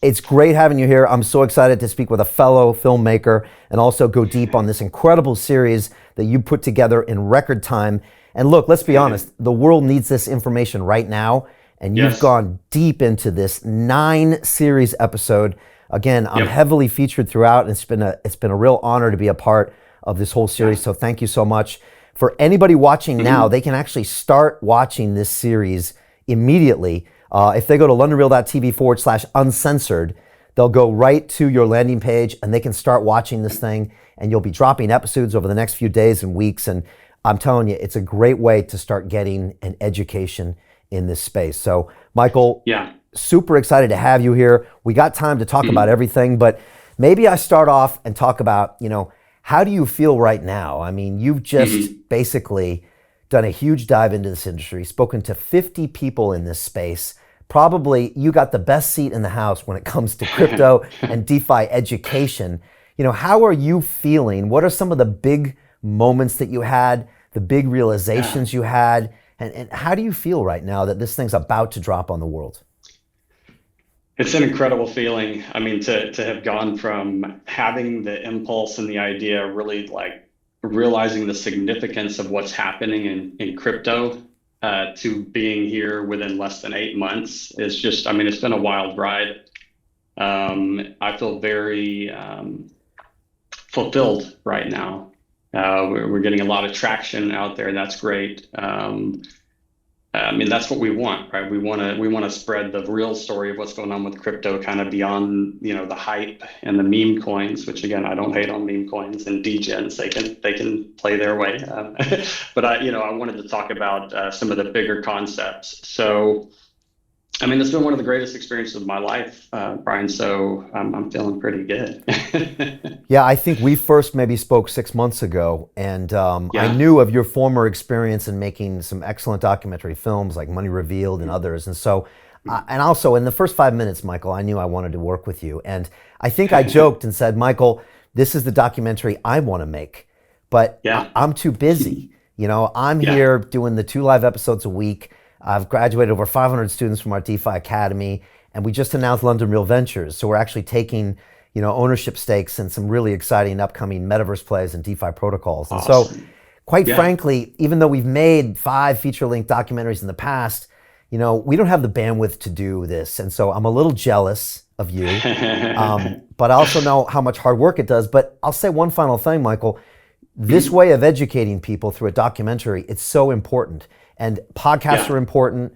It's great having you here. I'm so excited to speak with a fellow filmmaker and also go deep on this incredible series that you put together in record time. And look, let's be honest, the world needs this information right now. And you've gone deep into this 9-series episode. Again, I'm heavily featured throughout, and it's been a real honor to be a part of this whole series. So thank you so much. For anybody watching now, they can actually start watching this series immediately. If they go to londonreal.tv/uncensored, they'll go right to your landing page and they can start watching this thing, and you'll be dropping episodes over the next few days and weeks. And I'm telling you, it's a great way to start getting an education in this space. So Michael, super excited to have you here. We got time to talk about everything, but maybe I start off and talk about, how do you feel right now? I mean, you've just basically done a huge dive into this industry, spoken to 50 people in this space. Probably you got the best seat in the house when it comes to crypto and DeFi education. How are you feeling? What are some of the big moments that you had, the big realizations you had? And how do you feel right now that this thing's about to drop on the world? It's an incredible feeling. I mean, to have gone from having the impulse and the idea, really like realizing the significance of what's happening in crypto, to being here within less than 8 months is just, it's been a wild ride. I feel very fulfilled right now. We're getting a lot of traction out there, and that's great. That's what we want, right? We want to spread the real story of what's going on with crypto, kind of beyond, the hype and the meme coins, which again, I don't hate on meme coins and degens. They can play their way. But I wanted to talk about some of the bigger concepts. So, it's been one of the greatest experiences of my life, Brian. So I'm feeling pretty good. Yeah, I think we first maybe spoke 6 months ago, and I knew of your former experience in making some excellent documentary films like Money Revealed and others. And so, and also in the first 5 minutes, Michael, I knew I wanted to work with you. And I think I joked and said, Michael, this is the documentary I want to make, but I'm too busy. I'm here doing the 2 live episodes a week. I've graduated over 500 students from our DeFi Academy, and we just announced London Real Ventures. So we're actually taking, ownership stakes in some really exciting upcoming metaverse plays and DeFi protocols. And so, quite frankly, even though we've made 5 feature-length documentaries in the past, we don't have the bandwidth to do this. And so I'm a little jealous of you, but I also know how much hard work it does. But I'll say one final thing, Michael. This way of educating people through a documentary, it's so important. And podcasts are important,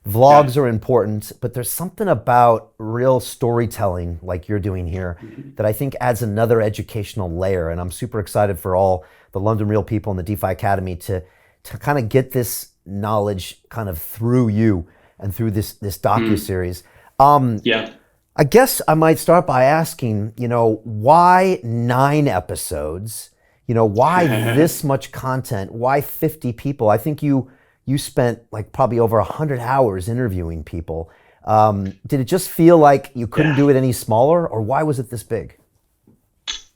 vlogs are important, but there's something about real storytelling like you're doing here that I think adds another educational layer. And I'm super excited for all the London Real people in the DeFi Academy to kind of get this knowledge kind of through you and through this docuseries. I guess I might start by asking, why 9 episodes? Why this much content? Why 50 people? I think you spent like probably over 100 hours interviewing people. Did it just feel like you couldn't do it any smaller, or why was it this big?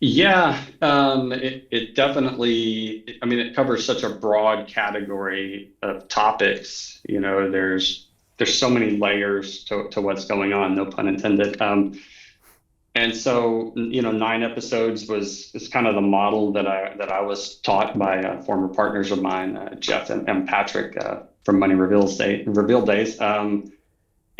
It definitely, it covers such a broad category of topics. There's so many layers to what's going on, no pun intended. And so, 9 episodes is kind of the model that I was taught by former partners of mine, Jeff and Patrick from Money Revealed days.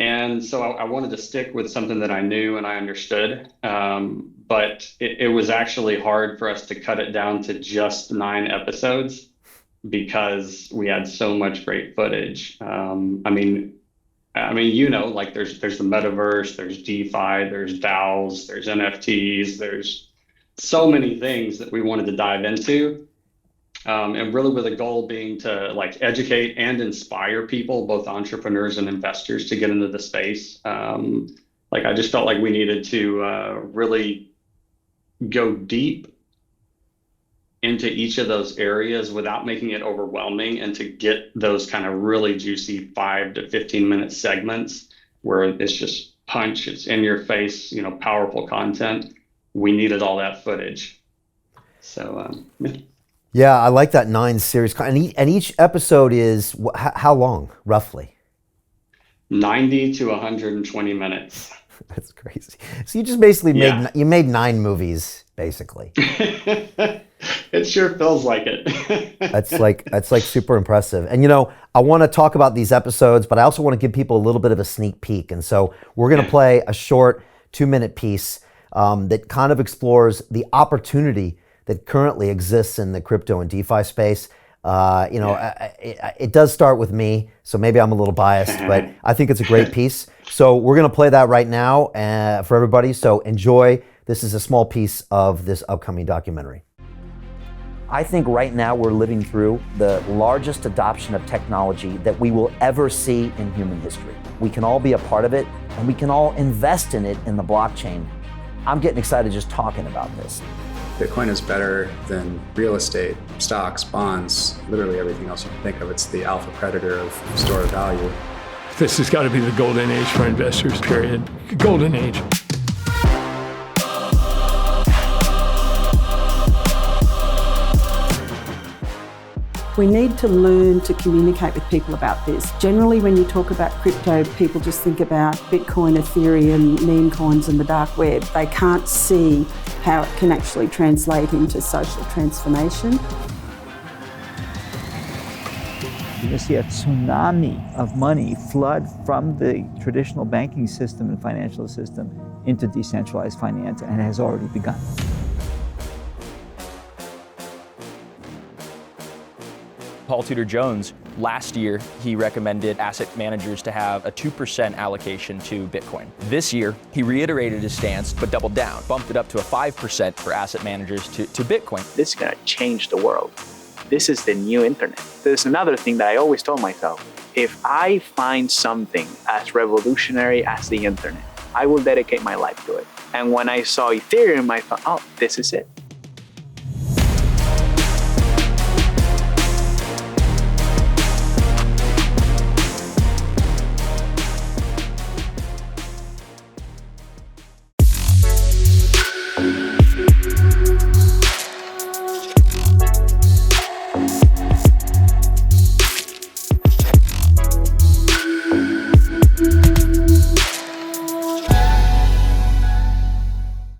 And so I wanted to stick with something that I knew and I understood. But it was actually hard for us to cut it down to just 9 episodes because we had so much great footage. Like there's the metaverse, there's DeFi, there's DAOs, there's NFTs, there's so many things that we wanted to dive into. And really with the goal being to like educate and inspire people, both entrepreneurs and investors, to get into the space. I just felt like we needed to really go deep into each of those areas without making it overwhelming, and to get those kind of really juicy 5 to 15 minute segments where it's just punch, it's in your face, powerful content. We needed all that footage. So, Yeah, I like that 9 series. And each episode is how long, roughly? 90 to 120 minutes. That's crazy. So you just basically Yeah. made 9 movies, basically. It sure feels like it. That's like super impressive. And I want to talk about these episodes, but I also want to give people a little bit of a sneak peek. And so we're going to play a short 2-minute piece that kind of explores the opportunity that currently exists in the crypto and DeFi space. It does start with me, so maybe I'm a little biased, but I think it's a great piece. So we're going to play that right now for everybody. So enjoy. This is a small piece of this upcoming documentary. I think right now we're living through the largest adoption of technology that we will ever see in human history. We can all be a part of it, and we can all invest in it in the blockchain. I'm getting excited just talking about this. Bitcoin is better than real estate, stocks, bonds, literally everything else you can think of. It's the alpha predator of store of value. This has got to be the golden age for investors, period. Golden age. We need to learn to communicate with people about this. Generally, when you talk about crypto, people just think about Bitcoin, Ethereum, meme coins and the dark web. They can't see how it can actually translate into social transformation. You're going to see a tsunami of money flood from the traditional banking system and financial system into decentralized finance, and it has already begun. Paul Tudor Jones, last year, he recommended asset managers to have a 2% allocation to Bitcoin. This year, he reiterated his stance, but doubled down, bumped it up to a 5% for asset managers to Bitcoin. This is going to change the world. This is the new internet. There's another thing that I always told myself. If I find something as revolutionary as the internet, I will dedicate my life to it. And when I saw Ethereum, I thought, oh, this is it.